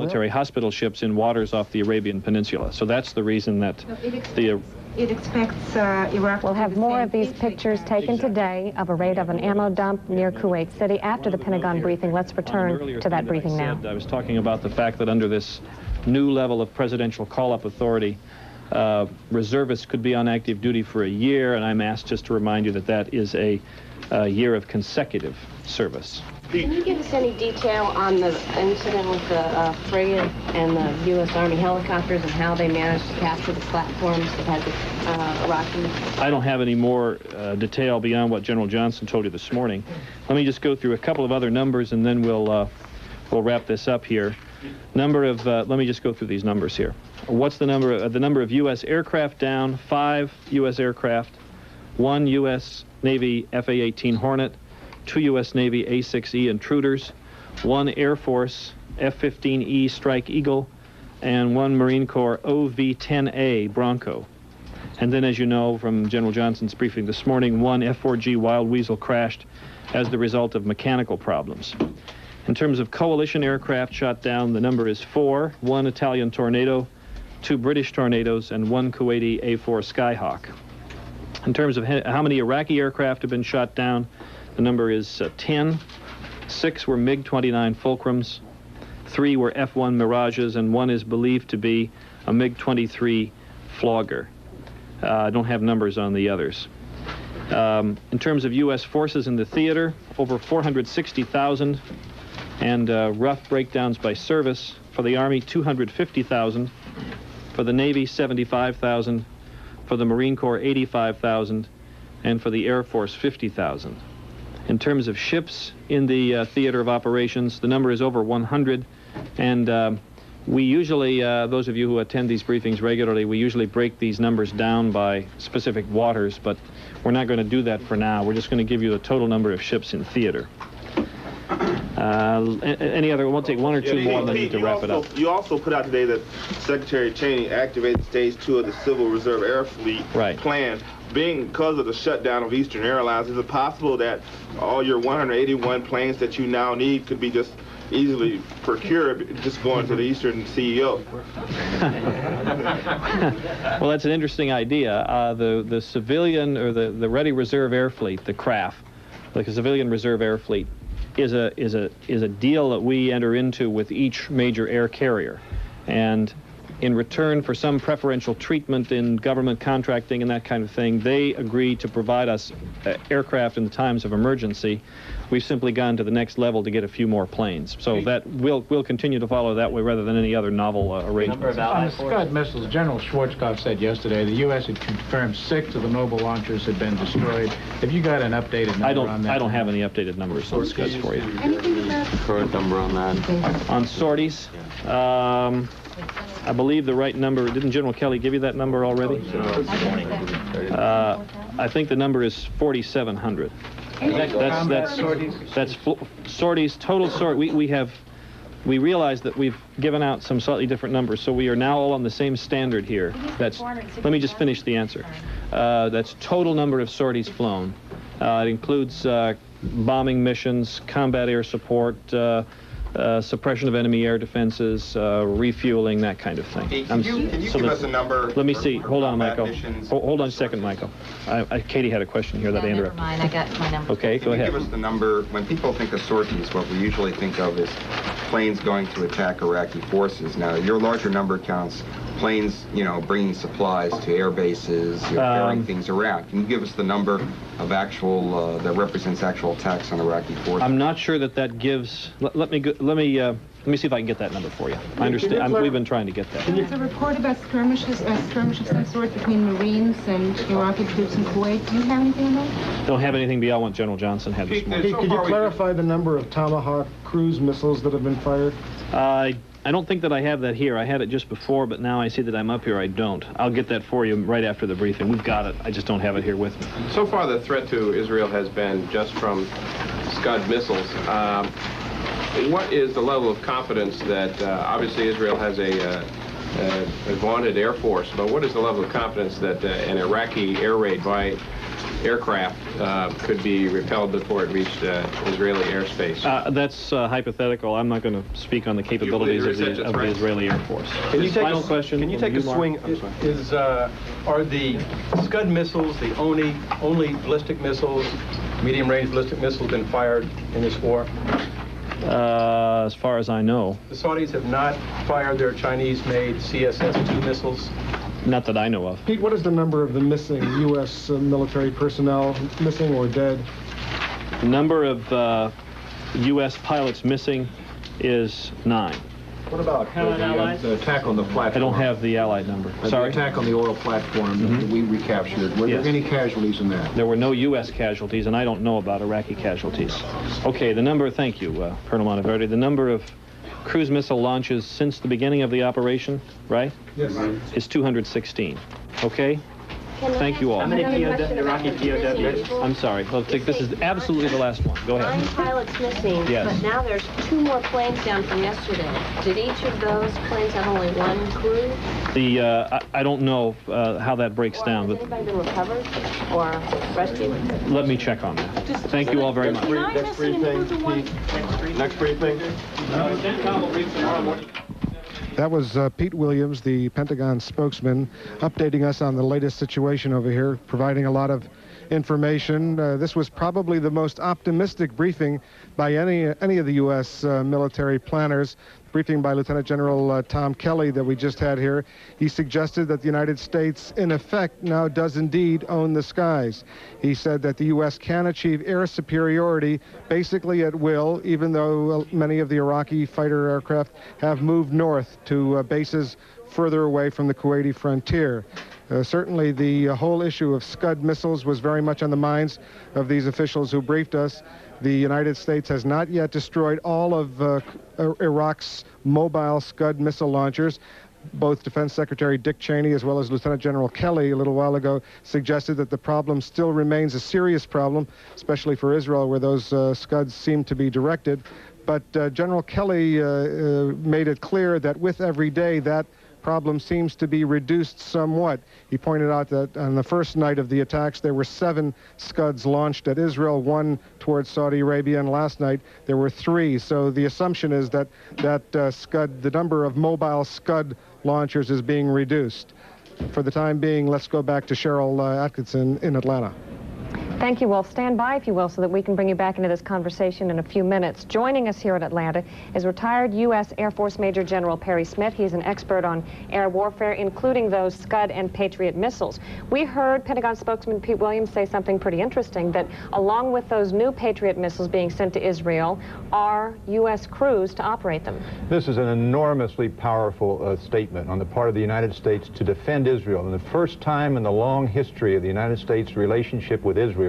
military hospital ships in waters off the Arabian Peninsula. So that's the reason that It expects Iraq. We'll have more of these pictures taken today of a raid of an ammo dump near Kuwait City after the Pentagon briefing. Let's return to that briefing now. I was talking about the fact that under this new level of presidential call-up authority, reservists could be on active duty for a year, and I'm asked just to remind you that that is a year of consecutive service. Can you give us any detail on the incident with the frigate and the U.S. Army helicopters and how they managed to capture the platforms that had the Iraqis? I don't have any more detail beyond what General Johnson told you this morning. Let me just go through a couple of other numbers, and then we'll wrap this up here. Let me just go through these numbers here. What's the number of U.S. aircraft down? 5 U.S. aircraft, 1 U.S. Navy F/A-18 Hornet, 2 U.S. Navy A-6E Intruders, 1 Air Force F-15E Strike Eagle, and 1 Marine Corps OV-10A Bronco. And then, as you know from General Johnson's briefing this morning, 1 F-4G Wild Weasel crashed as the result of mechanical problems. In terms of coalition aircraft shot down, the number is 4, 1 Italian Tornado, 2 British Tornadoes, and 1 Kuwaiti A-4 Skyhawk. In terms of how many Iraqi aircraft have been shot down, the number is 10. 6 were MiG-29 Fulcrums, 3 were F-1 Mirages, and 1 is believed to be a MiG-23 Flogger. I don't have numbers on the others. In terms of U.S. forces in the theater, over 460,000, and rough breakdowns by service. For the Army, 250,000. For the Navy, 75,000. For the Marine Corps, 85,000. And for the Air Force, 50,000. In terms of ships in the theater of operations, the number is over 100. And we usually, those of you who attend these briefings regularly, we usually break these numbers down by specific waters, but we're not going to do that for now. We're just going to give you the total number of ships in theater. Any other? We'll take 1 or 2 more and then need to wrap it up. You also put out today that Secretary Cheney activated Stage 2 of the Civil Reserve Air Fleet plan. Because of the shutdown of Eastern Airlines, is it possible that all your 181 planes that you now need could be just easily procured just going to the Eastern CEO? Well, that's an interesting idea. The civilian or the Ready Reserve Air Fleet, the CRAF, like a Civilian Reserve Air Fleet, is a deal that we enter into with each major air carrier, and in return for some preferential treatment in government contracting and that kind of thing, they agree to provide us aircraft in the times of emergency. We've simply gone to the next level to get a few more planes. So that we'll continue to follow that way rather than any other novel arrangement. On the Scud missiles, General Schwarzkopf said yesterday the U.S. had confirmed 6 of the mobile launchers had been destroyed. Have you got an updated number on that? I don't have any updated numbers on Scuds for you. Current number on that? On sorties? I believe the right number, didn't General Kelly give you that number already? I think the number is 4,700. That's sorties, total sort. We realize that we've given out some slightly different numbers, so we are now all on the same standard here. Let me just finish the answer. That's total number of sorties flown. It includes bombing missions, combat air support, suppression of enemy air defenses, refueling, that kind of thing. Can you give us a number? Let me see. Hold on, Michael. Hold on a second, Michael. Katie had a question here that I interrupted. Never mind. I got my number. Okay, go ahead. Can you give us the number? When people think of sorties, what we usually think of is planes going to attack Iraqi forces. Now, your larger number counts planes, bringing supplies to air bases, carrying things around. Can you give us the number of actual that represents actual attacks on Iraqi forces? I'm not sure that gives. Let me see if I can get that number for you. I understand. We've been trying to get that. There's a report about skirmishes of some sort between Marines and Iraqi troops in Kuwait. Do you have anything on that? Don't have anything beyond what General Johnson had this morning. Could you clarify the number of Tomahawk cruise missiles that have been fired? I don't think that I have that here. I had it just before, but now I see that I'm up here, I don't. I'll get that for you right after the briefing. We've got it. I just don't have it here with me. So far, the threat to Israel has been just from Scud missiles. What is the level of confidence that, obviously Israel has a vaunted air force, but what is the level of confidence that an Iraqi air raid by aircraft could be repelled before it reached Israeli airspace. That's hypothetical. I'm not going to speak on the capabilities of the Israeli Air Force. Can you take Final question? Can you take a swing? Are the Scud missiles the only ballistic missiles, medium-range ballistic missiles, been fired in this war? As far as I know. The Saudis have not fired their Chinese-made CSS-2 missiles? Not that I know of. Pete, what is the number of the missing U.S. Military personnel, missing or dead? The number of U.S. pilots missing is 9. What about the attack on the platform? I don't have the Allied number. Sorry? The attack on the oil platform that we recaptured. Were there any casualties in that? There were no U.S. casualties, and I don't know about Iraqi casualties. Okay, the number, thank you, Colonel Monteverde, the number of cruise missile launches since the beginning of the operation, right? Yes. Is 216. Okay? Thank you all. How many Iraqi POWs? I'm sorry. This is absolutely the last one. Go ahead. 9 pilots missing, Yes. but now there's 2 more planes down from yesterday. Did each of those planes have only 1 crew? I don't know how that breaks down, Has but anybody been recovered or rescued? let me check on that. Thank you all very much. Next briefing, Next briefing. That was Pete Williams, the Pentagon spokesman, updating us on the latest situation over here, providing a lot of information. This was probably the most optimistic briefing by any of the U.S. Military planners. Briefing by Lieutenant General Tom Kelly that we just had here. He suggested that the United States, in effect, now does indeed own the skies. He said that the U.S. can achieve air superiority basically at will, even though many of the Iraqi fighter aircraft have moved north to bases further away from the Kuwaiti frontier. Certainly the whole issue of Scud missiles was very much on the minds of these officials who briefed us. The United States has not yet destroyed all of Iraq's mobile Scud missile launchers. Both Defense Secretary Dick Cheney as well as Lieutenant General Kelly a little while ago suggested that the problem still remains a serious problem, especially for Israel where those Scuds seem to be directed. But General Kelly made it clear that with every day that problem seems to be reduced somewhat. He pointed out that on the first night of the attacks, there were 7 Scuds launched at Israel, 1 towards Saudi Arabia, and last night there were 3. So the assumption is that Scud, the number of mobile Scud launchers is being reduced. For the time being, let's go back to Cheryl Atkinson in Atlanta. Thank you, Wolf. Stand by, if you will, so that we can bring you back into this conversation in a few minutes. Joining us here in Atlanta is retired U.S. Air Force Major General Perry Smith. He's an expert on air warfare, including those Scud and Patriot missiles. We heard Pentagon spokesman Pete Williams say something pretty interesting, that along with those new Patriot missiles being sent to Israel are U.S. crews to operate them. This is an enormously powerful statement on the part of the United States to defend Israel. And the first time in the long history of the United States' relationship with Israel,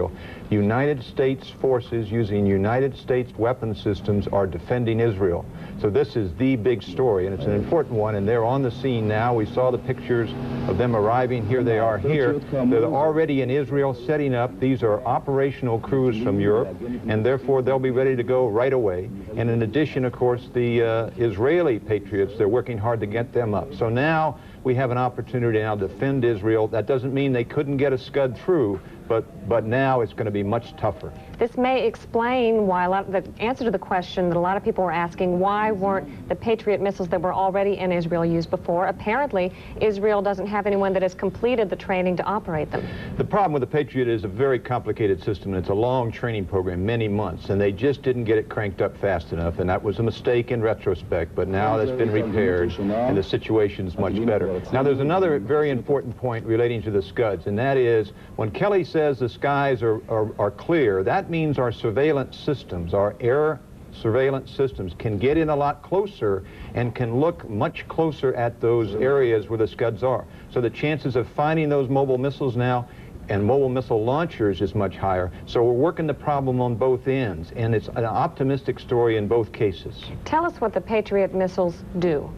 United States forces using United States weapon systems are defending Israel. So this is the big story, and it's an important one, and they're on the scene now. We saw the pictures of them arriving. Here they are here. They're already in Israel setting up. These are operational crews from Europe, and therefore they'll be ready to go right away. And in addition, of course, the Israeli Patriots, they're working hard to get them up. So now we have an opportunity now to defend Israel. That doesn't mean they couldn't get a Scud through, but now it's going to be much tougher. This may explain why the answer to the question that a lot of people were asking, why weren't the Patriot missiles that were already in Israel used before? Apparently, Israel doesn't have anyone that has completed the training to operate them. The problem with the Patriot is a very complicated system, and it's a long training program, many months, and they just didn't get it cranked up fast enough, and that was a mistake in retrospect, but now that's been repaired, and the situation's much better. Now, there's another very important point relating to the Scuds, and that is, when Kelly says the skies are clear, that means our surveillance systems, our air surveillance systems, can get in a lot closer and can look much closer at those areas where the Scuds are. So the chances of finding those mobile missiles now and mobile missile launchers is much higher. So we're working the problem on both ends, and it's an optimistic story in both cases. Tell us what the Patriot missiles do.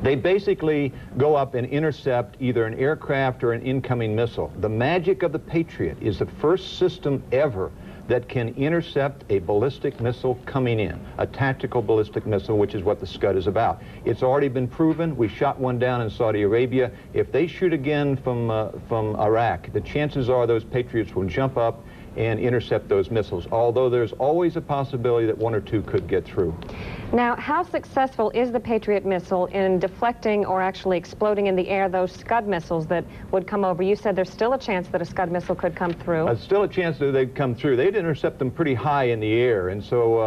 They basically go up and intercept either an aircraft or an incoming missile. The magic of the Patriot is the first system ever that can intercept a ballistic missile coming in, a tactical ballistic missile, which is what the Scud is about. It's already been proven. We shot one down in Saudi Arabia. If they shoot again from Iraq, the chances are those Patriots will jump up and intercept those missiles, although there's always a possibility that one or two could get through. Now, how successful is the Patriot missile in deflecting or actually exploding in the air those Scud missiles that would come over? You said there's still a chance that a Scud missile could come through. There's still a chance that they'd come through. They'd intercept them pretty high in the air, and so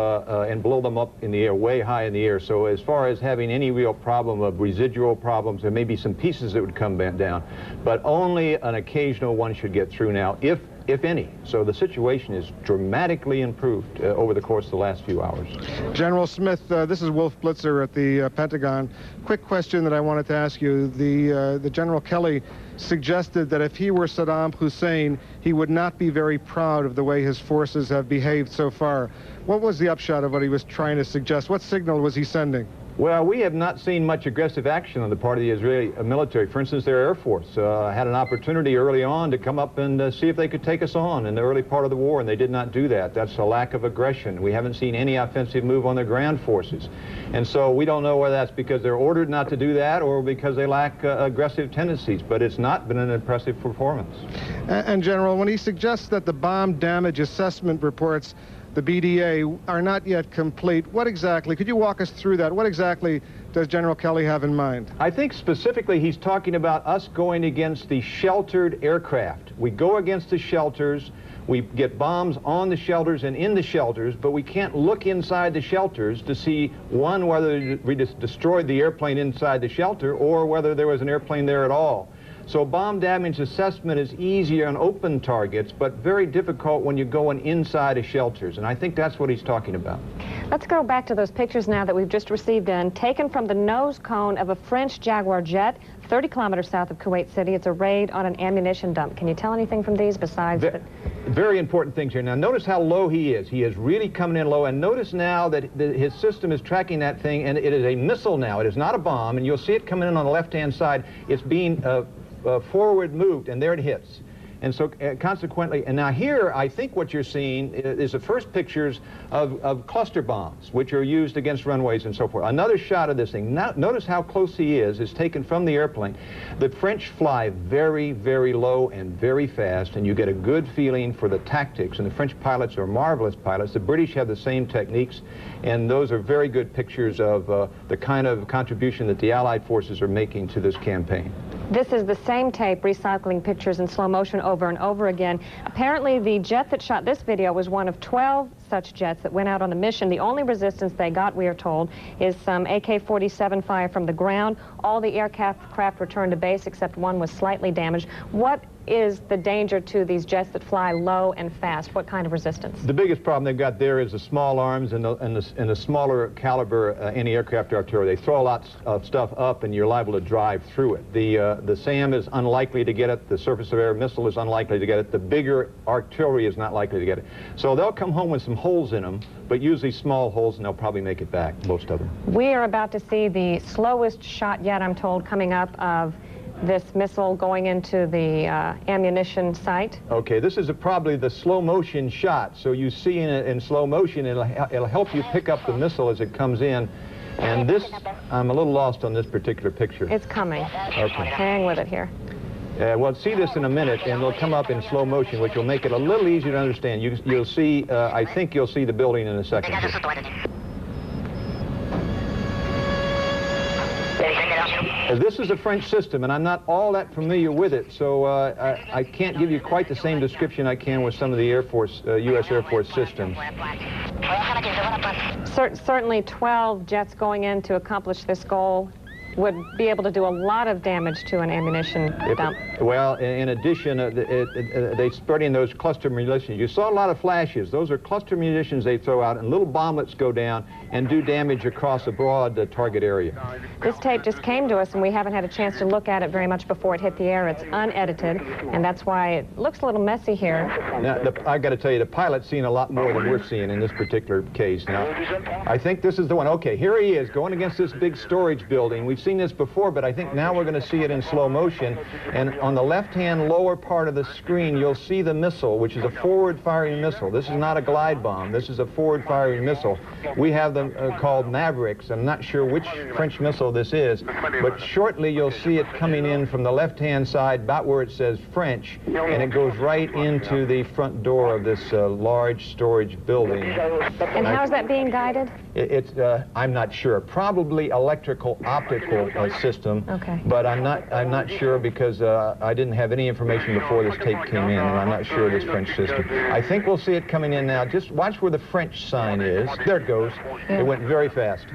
and blow them up in the air, way high in the air. So as far as having any real problem of residual problems, there may be some pieces that would come back down, but only an occasional one should get through now, if any. So the situation is dramatically improved over the course of the last few hours. General Smith, this is Wolf Blitzer at the Pentagon. Quick question that I wanted to ask you. The General Kelly suggested that if he were Saddam Hussein, he would not be very proud of the way his forces have behaved so far. What was the upshot of what he was trying to suggest? What signal was he sending? Well, we have not seen much aggressive action on the part of the Israeli military. For instance, their Air Force had an opportunity early on to come up and see if they could take us on in the early part of the war, and they did not do that. That's a lack of aggression. We haven't seen any offensive move on their ground forces. And so we don't know whether that's because they're ordered not to do that or because they lack aggressive tendencies, but it's not been an impressive performance. And General, when he suggests that the bomb damage assessment reports, the BDA, are not yet complete, what exactly, could you walk us through that? What exactly does General Kelly have in mind? I think specifically he's talking about us going against the sheltered aircraft. We go against the shelters, we get bombs on the shelters and in the shelters, but we can't look inside the shelters to see, one, whether we just destroyed the airplane inside the shelter or whether there was an airplane there at all. So bomb damage assessment is easier on open targets, but very difficult when you're going inside of shelters, and I think that's what he's talking about. Let's go back to those pictures now that we've just received in, taken from the nose cone of a French Jaguar jet 30 kilometers south of Kuwait City. It's a raid on an ammunition dump. Can you tell anything from these besides that? Very important things here. Now notice how low he is. He is really coming in low, and notice now that his system is tracking that thing, and it is a missile now. It is not a bomb, and you'll see it coming in on the left-hand side. It's being forward moved, and there it hits. And so consequently, and now here I think what you're seeing is the first pictures of cluster bombs, which are used against runways and so forth. Another shot of this thing. Now, notice how close he is taken from the airplane. The French fly very, very low and very fast, and you get a good feeling for the tactics, and the French pilots are marvelous pilots. The British have the same techniques, and those are very good pictures of the kind of contribution that the Allied forces are making to this campaign. This is the same tape recycling pictures in slow motion over and over again. Apparently the jet that shot this video was one of 12 such jets that went out on a mission. The only resistance they got, we are told, is some AK-47 fire from the ground. All the aircraft returned to base except one was slightly damaged. What is the danger to these jets that fly low and fast? What kind of resistance? The biggest problem they've got there is the small arms and the smaller caliber anti-aircraft artillery. They throw a lot of stuff up, and you're liable to drive through it. The SAM is unlikely to get it. The surface-to-air missile is unlikely to get it. The bigger artillery is not likely to get it. So they'll come home with some holes in them, but usually small holes, and they'll probably make it back, most of them. We are about to see the slowest shot yet, I'm told, coming up of this missile going into the ammunition site. Okay, this is probably the slow motion shot. So you see in slow motion, it'll help you pick up the missile as it comes in. And this, I'm a little lost on this particular picture. It's coming. Okay. Hang with it here. We'll see this in a minute, and it'll come up in slow motion, which will make it a little easier to understand. You'll see, I think you'll see the building in a second here. This is a French system, and I'm not all that familiar with it, so I can't give you quite the same description I can with some of the Air Force, U.S. Air Force systems. Certainly 12 jets going in to accomplish this goal would be able to do a lot of damage to an ammunition dump. Well, in addition, they're spreading those cluster munitions. You saw a lot of flashes. Those are cluster munitions they throw out, and little bomblets go down and do damage across a broad target area. This tape just came to us, and we haven't had a chance to look at it very much before it hit the air. It's unedited, and that's why it looks a little messy here. Now, I got to tell you, the pilot's seen a lot more than we're seeing in this particular case. Now, I think this is the one. Okay, here he is going against this big storage building. We've seen this before, but I think now we're going to see it in slow motion. And on the left-hand lower part of the screen, you'll see the missile, which is a forward-firing missile. This is not a glide bomb. This is a forward-firing missile. We have them called Mavericks. I'm not sure which French missile this is, but shortly you'll see it coming in from the left-hand side, about where it says French, and it goes right into the front door of this large storage building. And how is that being guided? I'm not sure. Probably electrical optical system. Okay. But I'm not sure because I didn't have any information before this tape came in, and I'm not sure of this French system. I think we'll see it coming in now. Just watch where the French sign is. There it goes. Yeah. It went very fast.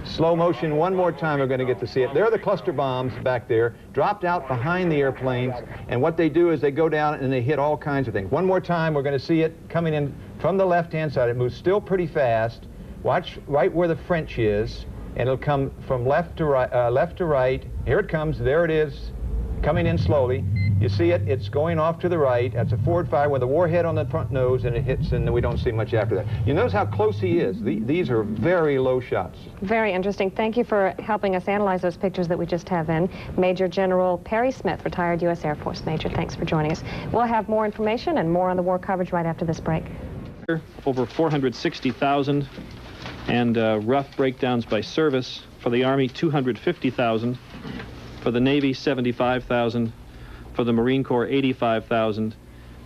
Slow motion, one more time we're going to get to see it. There are the cluster bombs back there, dropped out behind the airplanes, and what they do is they go down and they hit all kinds of things. One more time, we're going to see it coming in from the left-hand side. It moves still pretty fast. Watch right where the French is, and it'll come from left to right. Here it comes. There it is, coming in slowly. You see it, it's going off to the right. That's a forward fire with a warhead on the front nose, and it hits, and we don't see much after that. You notice how close he is. These are very low shots. Very interesting. Thank you for helping us analyze those pictures that we just have in. Major General Perry Smith, retired U.S. Air Force Major, thanks for joining us. We'll have more information and more on the war coverage right after this break. Over 460,000, and rough breakdowns by service. For the Army, 250,000. For the Navy, 75,000. For the Marine Corps, 85,000,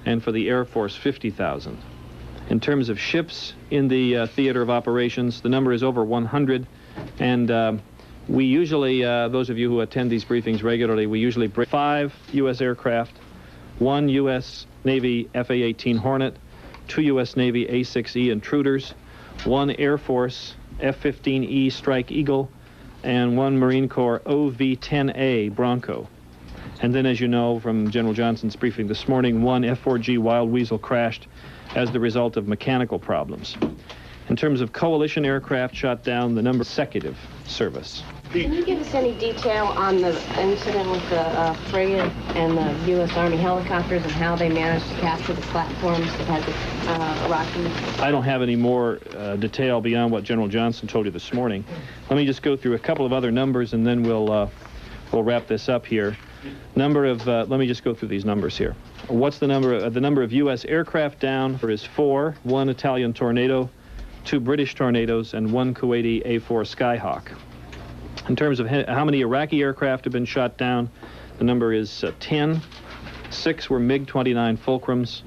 and for the Air Force, 50,000. In terms of ships in the theater of operations, the number is over 100, and we usually, those of you who attend these briefings regularly, we usually bring 5 U.S. aircraft, 1 U.S. Navy F/A-18 Hornet, 2 U.S. Navy A-6E Intruders, 1 Air Force F-15E Strike Eagle, and 1 Marine Corps OV-10A Bronco. And then, as you know from General Johnson's briefing this morning, 1 F-4G Wild Weasel crashed as the result of mechanical problems. In terms of coalition aircraft shot down, the number consecutive service. Can you give us any detail on the incident with the frigate and the U.S. Army helicopters and how they managed to capture the platforms that had the Iraqis? I don't have any more detail beyond what General Johnson told you this morning. Let me just go through a couple of other numbers, and then we'll wrap this up here. Number of, let me just go through these numbers here. What's the number of U.S. aircraft down? There is 4, 1 Italian Tornado, 2 British Tornadoes, and 1 Kuwaiti A-4 Skyhawk. In terms of how many Iraqi aircraft have been shot down, the number is 10. 6 were MiG-29 Fulcrums,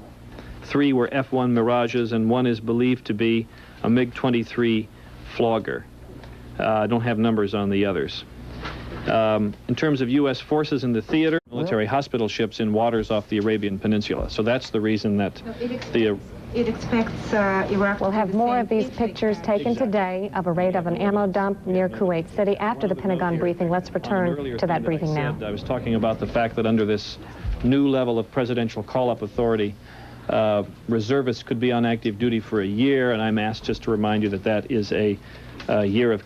3 were F-1 Mirages, and 1 is believed to be a MiG-23 Flogger. I don't have numbers on the others. In terms of U.S. forces in the theater, military hospital ships in waters off the Arabian Peninsula. So that's the reason that It expects Iraq. We'll have more of these pictures taken today of a raid of an ammo dump near Kuwait City after the Pentagon briefing. Let's return to that briefing now. I was talking about the fact that under this new level of presidential call-up authority, reservists could be on active duty for a year, and I'm asked just to remind you that that is a year of